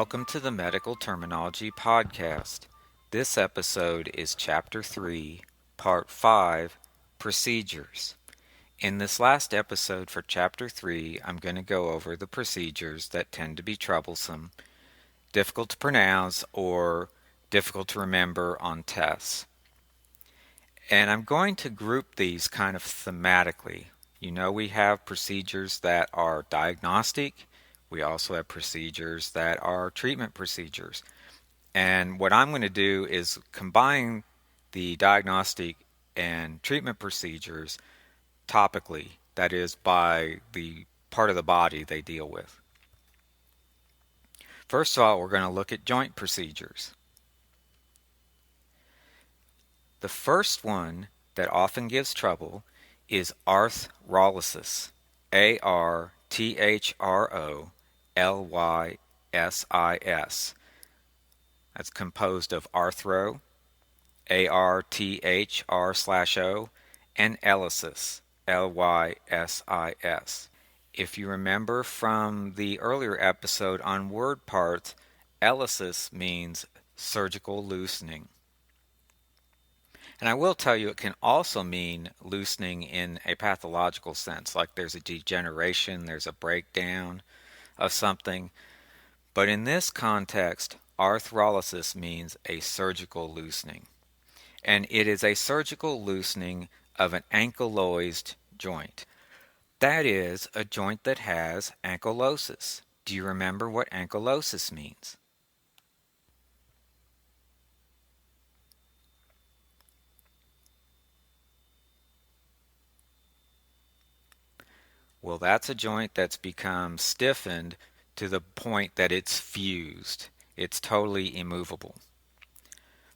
Welcome to the Medical Terminology Podcast. This episode is Chapter 3, Part 5, Procedures. In this last episode for Chapter 3, I'm going to go over the procedures that tend to be troublesome, difficult to pronounce, or difficult to remember on tests. And I'm going to group these kind of thematically. You know, we have procedures that are diagnostic. We also have procedures that are treatment procedures. And what I'm going to do is combine the diagnostic and treatment procedures topically, that is, by the part of the body they deal with. First of all, we're going to look at joint procedures. The first one that often gives trouble is arthrolysis, ARTHROLYSIS. That's composed of arthro, ARTHR/O, and elysis, LYSIS. If you remember from the earlier episode on word parts, elysis means surgical loosening. And I will tell you it can also mean loosening in a pathological sense, like there's a degeneration, there's a breakdown of something. But in this context, arthrolysis means a surgical loosening. And it is a surgical loosening of an ankylosed joint. That is, a joint that has ankylosis. Do you remember what ankylosis means? Well, that's a joint that's become stiffened to the point that it's fused. It's totally immovable.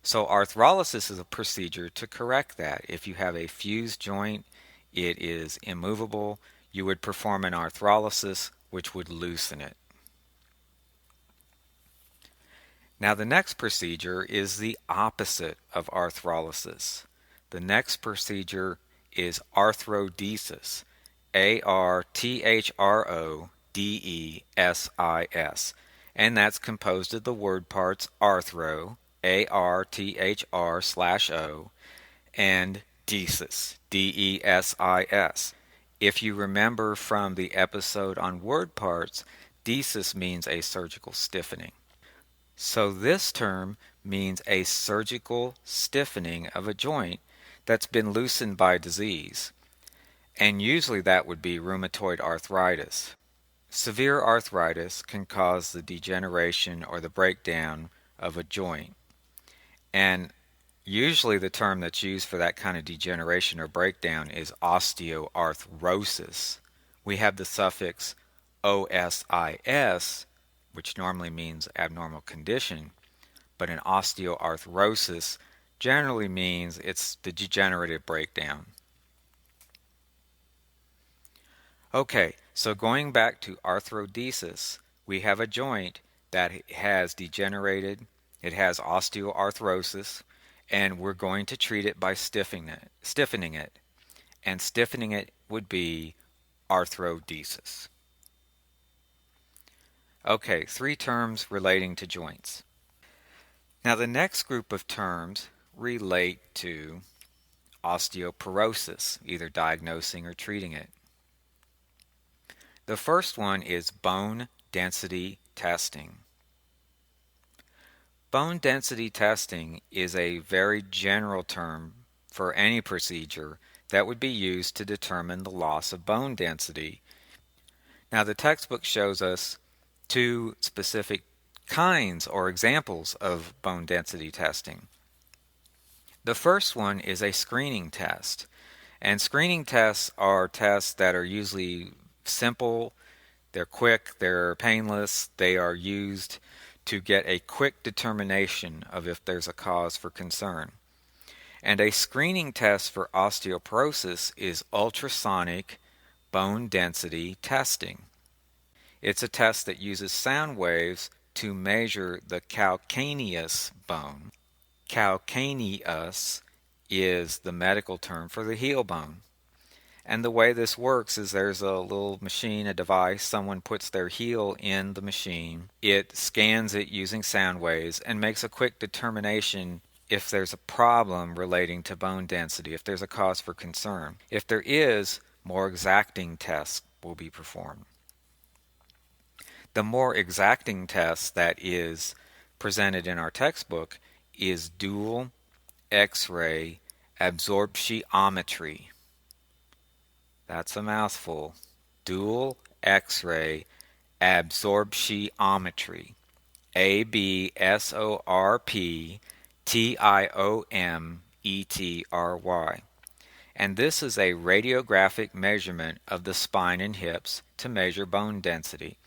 So arthrolysis is a procedure to correct that. If you have a fused joint, it is immovable, you would perform an arthrolysis, which would loosen it. Now the next procedure is the opposite of arthrolysis. The next procedure is arthrodesis, ARTHRODESIS, and that's composed of the word parts arthro, ARTHR/O, and desis, DESIS. If you remember from the episode on word parts, desis means a surgical stiffening. So this term means a surgical stiffening of a joint that's been loosened by disease. And usually that would be rheumatoid arthritis. Severe arthritis can cause the degeneration or the breakdown of a joint. And usually the term that's used for that kind of degeneration or breakdown is osteoarthrosis. We have the suffix OSIS, which normally means abnormal condition, but an osteoarthrosis generally means it's the degenerative breakdown. Okay, so going back to arthrodesis, we have a joint that has degenerated, it has osteoarthrosis, and we're going to treat it by stiffening it. And stiffening it would be arthrodesis. Okay, 3 terms relating to joints. Now the next group of terms relate to osteoporosis, either diagnosing or treating it. The first one is bone density testing. Bone density testing is a very general term for any procedure that would be used to determine the loss of bone density. Now the textbook shows us 2 specific kinds or examples of bone density testing. The first one is a screening test. And screening tests are tests that are usually simple, they're quick, they're painless, they are used to get a quick determination of if there's a cause for concern. And a screening test for osteoporosis is ultrasonic bone density testing. It's a test that uses sound waves to measure the calcaneus bone. Calcaneus is the medical term for the heel bone. And the way this works is there's a little machine, a device, someone puts their heel in the machine, it scans it using sound waves and makes a quick determination if there's a problem relating to bone density, if there's a cause for concern. If there is, more exacting tests will be performed. The more exacting test that is presented in our textbook is dual X-ray absorptiometry. That's a mouthful. Dual X-ray absorptiometry. absorptiometry. And this is a radiographic measurement of the spine and hips to measure bone density.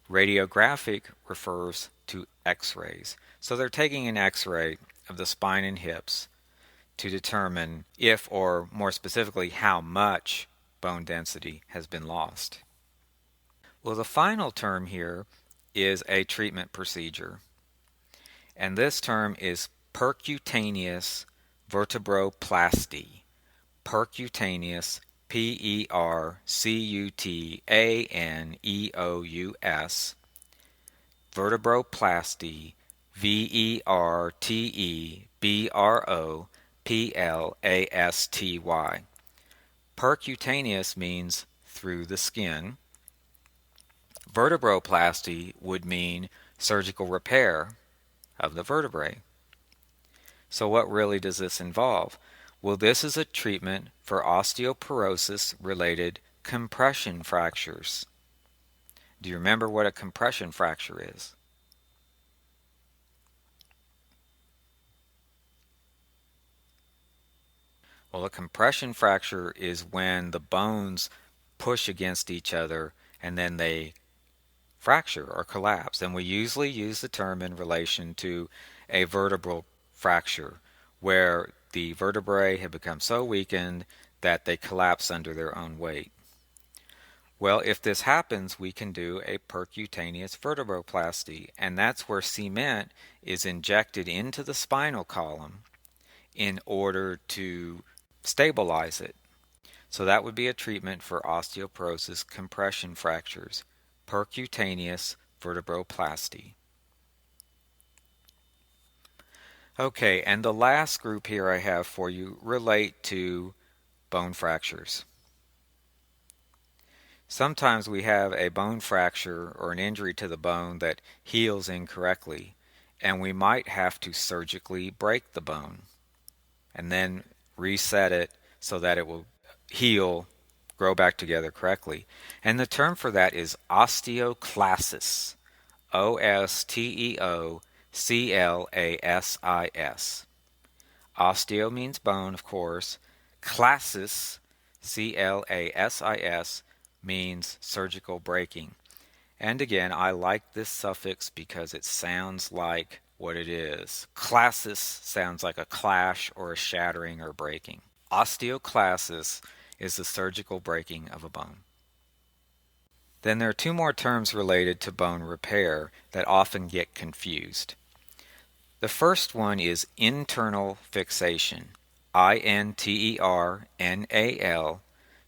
Radiographic refers to X-rays. So they're taking an X-ray of the spine and hips to determine if, or more specifically, how much bone density has been lost. Well, the final term here is a treatment procedure. And this term is percutaneous vertebroplasty. Percutaneous, Percutaneous, vertebroplasty, Vertebroplasty. Percutaneous means through the skin. Vertebroplasty would mean surgical repair of the vertebrae. So what really does this involve? Well, this is a treatment for osteoporosis related compression fractures. Do you remember what a compression fracture is? Well, a compression fracture is when the bones push against each other and then they fracture or collapse. And we usually use the term in relation to a vertebral fracture where the vertebrae have become so weakened that they collapse under their own weight. Well, if this happens, we can do a percutaneous vertebroplasty, and that's where cement is injected into the spinal column in order to stabilize it. So that would be a treatment for osteoporosis compression fractures, percutaneous vertebroplasty. Okay, and the last group here I have for you relate to bone fractures. Sometimes we have a bone fracture or an injury to the bone that heals incorrectly, and we might have to surgically break the bone and then reset it so that it will heal, grow back together correctly. And the term for that is osteoclasis. Osteoclasis. Osteo means bone, of course. Clasis, clasis, means surgical breaking. And again, I like this suffix because it sounds like what it is. Clasis sounds like a clash or a shattering or breaking. Osteoclasis is the surgical breaking of a bone. Then there are two more terms related to bone repair that often get confused. The first one is internal fixation, INTERNAL,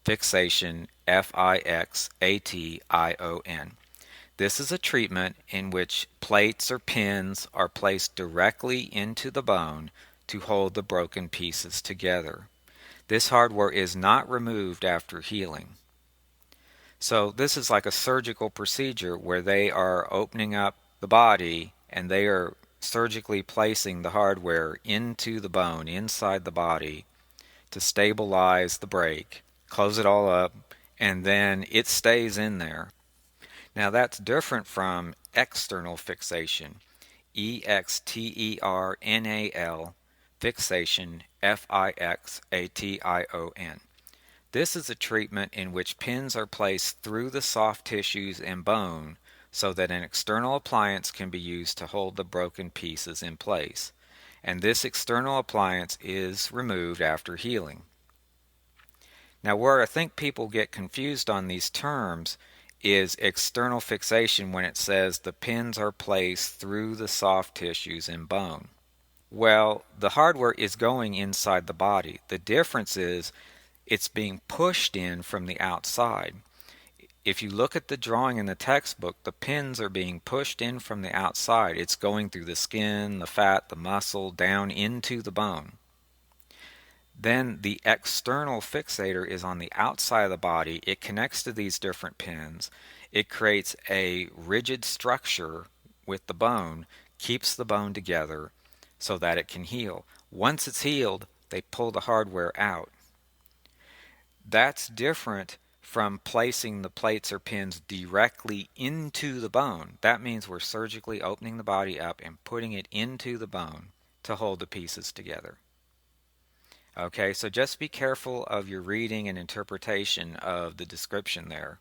fixation, FIXATION. This is a treatment in which plates or pins are placed directly into the bone to hold the broken pieces together. This hardware is not removed after healing. So this is like a surgical procedure where they are opening up the body and they are surgically placing the hardware into the bone, inside the body, to stabilize the break, close it all up, and then it stays in there. Now that's different from external fixation, EXTERNAL, fixation, FIXATION. This is a treatment in which pins are placed through the soft tissues and bone so that an external appliance can be used to hold the broken pieces in place. And this external appliance is removed after healing. Now, where I think people get confused on these terms is external fixation when it says the pins are placed through the soft tissues and bone. Well, the hardware is going inside the body. The difference is It's being pushed in from the outside. If you look at the drawing in the textbook, the pins are being pushed in from the outside. It's going through the skin, the fat, the muscle, down into the bone. Then the external fixator is on the outside of the body. It connects to these different pins. It creates a rigid structure with the bone, keeps the bone together so that it can heal. Once it's healed, they pull the hardware out. That's different from placing the plates or pins directly into the bone. That means we're surgically opening the body up and putting it into the bone to hold the pieces together. Okay, so just be careful of your reading and interpretation of the description there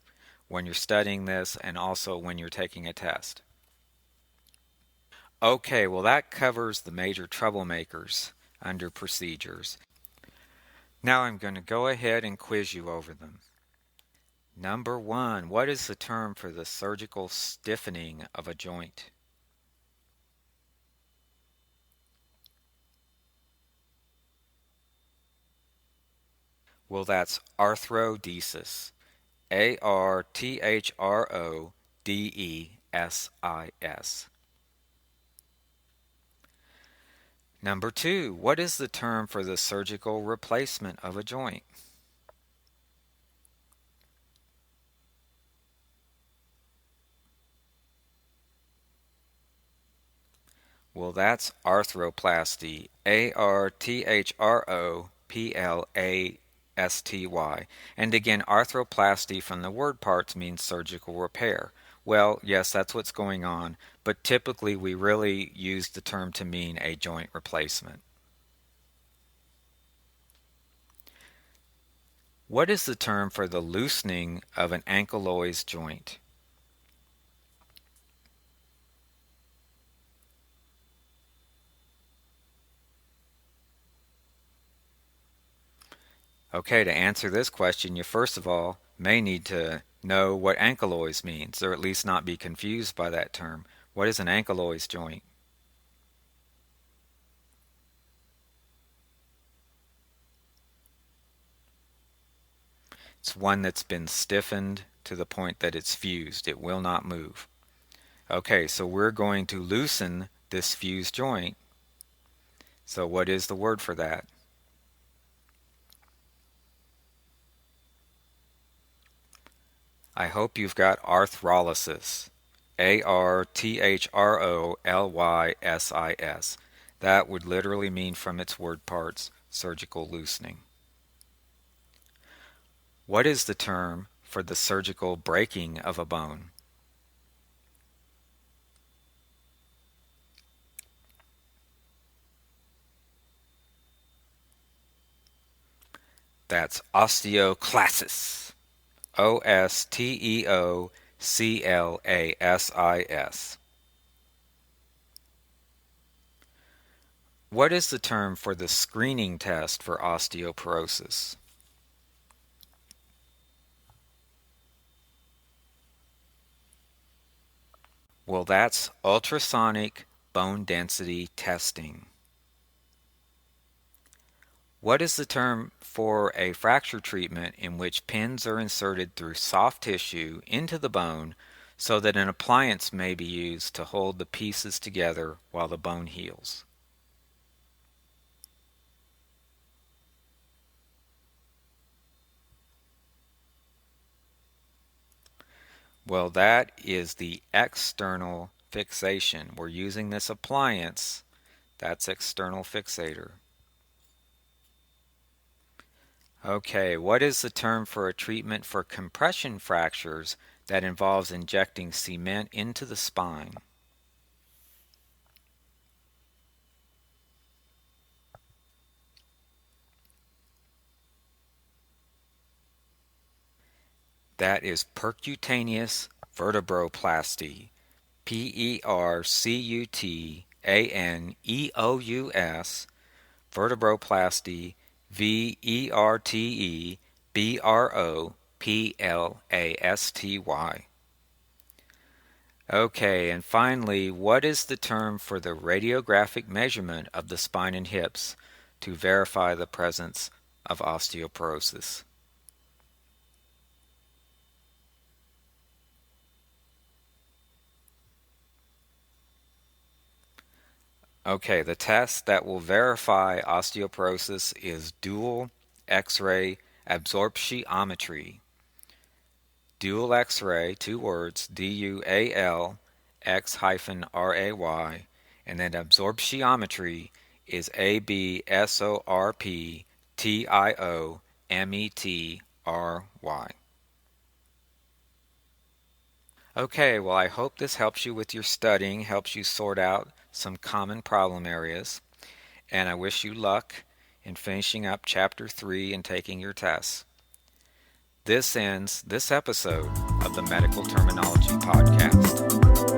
when you're studying this and also when you're taking a test. Okay, well that covers the major troublemakers under procedures. Now I'm going to go ahead and quiz you over them. Number 1, what is the term for the surgical stiffening of a joint? Well, that's arthrodesis. Arthrodesis. Number 2, what is the term for the surgical replacement of a joint? Well, that's arthroplasty. Arthroplasty. And again, arthroplasty from the word parts means surgical repair. Well, yes, that's what's going on, but typically we really use the term to mean a joint replacement. What is the term for the loosening of an ankylosed joint? Okay, to answer this question, you first of all may need to know what ankylosed means, or at least not be confused by that term. What is an ankylosed joint? It's one that's been stiffened to the point that it's fused. It will not move. Okay, so we're going to loosen this fused joint. So what is the word for that? I hope you've got arthrolysis. Arthrolysis. That would literally mean from its word parts, surgical loosening. What is the term for the surgical breaking of a bone? That's osteoclasis. Osteoclasis. What is the term for the screening test for osteoporosis? Well, that's ultrasonic bone density testing. What is the term for a fracture treatment in which pins are inserted through soft tissue into the bone so that an appliance may be used to hold the pieces together while the bone heals? Well, that is the external fixation. We're using this appliance. That's external fixator. Okay, what is the term for a treatment for compression fractures that involves injecting cement into the spine? That is percutaneous vertebroplasty. Percutaneous vertebroplasty. Vertebroplasty. Okay, and finally, what is the term for the radiographic measurement of the spine and hips to verify the presence of osteoporosis. Okay, the test that will verify osteoporosis is dual X-ray absorptiometry. Dual X-ray, two words, D-U-A-L X-R-A-Y, and then absorptiometry is ABSORPTIOMETRY. Okay, well, I hope this helps you with your studying, helps you sort out some common problem areas, and I wish you luck in finishing up Chapter 3 and taking your tests. This ends this episode of the Medical Terminology Podcast.